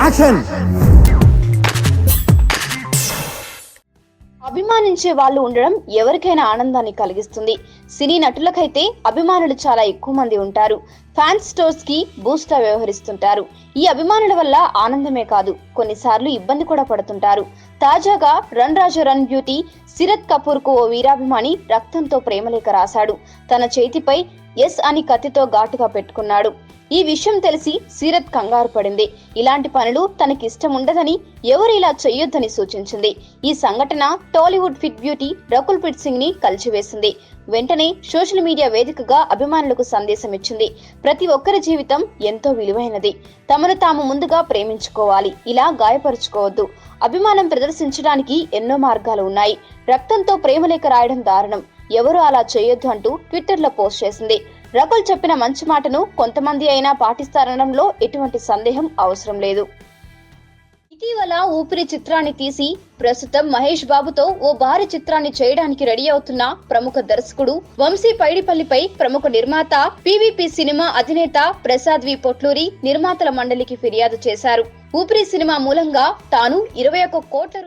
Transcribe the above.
Action. అభిమానించే వాళ్ళు ఉండడం ఎవరికైనా ఆనందాన్ని కలిగిస్తుంది. సినీ నటులకైతే అభిమానులు చాలా ఎక్కువ మంది ఉంటారు. ఫ్యాన్స్ స్టోర్స్ కి బూస్ట్ గా వ్యవహరిస్తుంటారు. ఈ అభిమానుల వల్ల ఆనందమే కాదు, కొన్నిసార్లు ఇబ్బంది కూడా పడుతుంటారు. తాజాగా రన్ రాజా రన్ బ్యూటీ సిరత్ కపూర్ కు ఓ వీరాభిమాని రక్తంతో ప్రేమలేఖ రాశాడు. తన చేతిపై ఎస్ అని కత్తితో ఘాటుగా పెట్టుకున్నాడు. ఈ విషయం తెలిసి సీరత్ కంగారు పడింది. ఇలాంటి పనులు తనకిష్టం ఉండదని, ఎవరు ఇలా చెయ్యొద్దని సూచించింది. ఈ సంఘటన టాలీవుడ్ ఫిట్ బ్యూటీ రకుల్ ప్రీత్ సింగ్ ని కలిచివేసింది. వెంటనే సోషల్ మీడియా వేదికగా అభిమానులకు సందేశం ఇచ్చింది. ప్రతి ఒక్కరి జీవితం ఎంతో విలువైనది. తమను తాము ముందుగా ప్రేమించుకోవాలి, ఇలా గాయపరుచుకోవద్దు. అభిమానం ప్రదర్శించడానికి ఎన్నో మార్గాలు ఉన్నాయి. రక్తంతో ప్రేమలేఖ రాయడం దారుణం, ఎవరు అలా చేయొద్దు అంటూ ట్విట్టర్ లో పోస్ట్ చేసింది. రకుల్ చెప్పిన మంచి మాటను కొంతమంది అయినా పాటిస్తారనడంలో ఎటువంటి సందేహం అవసరం లేదు. ఇటీవల ఊపిరి చిత్రాన్ని తీసి ప్రస్తుతం మహేష్ బాబుతో ఓ భారీ చిత్రాన్ని చేయడానికి రెడీ అవుతున్న ప్రముఖ దర్శకుడు వంశీ పైడిపల్లిపై ప్రముఖ నిర్మాత పీవీపీ సినిమా అధినేత ప్రసాద్ వి పొట్లూరి నిర్మాతల మండలికి ఫిర్యాదు చేశారు. ఊపిరి సినిమా మూలంగా తాను 21 కోట్ల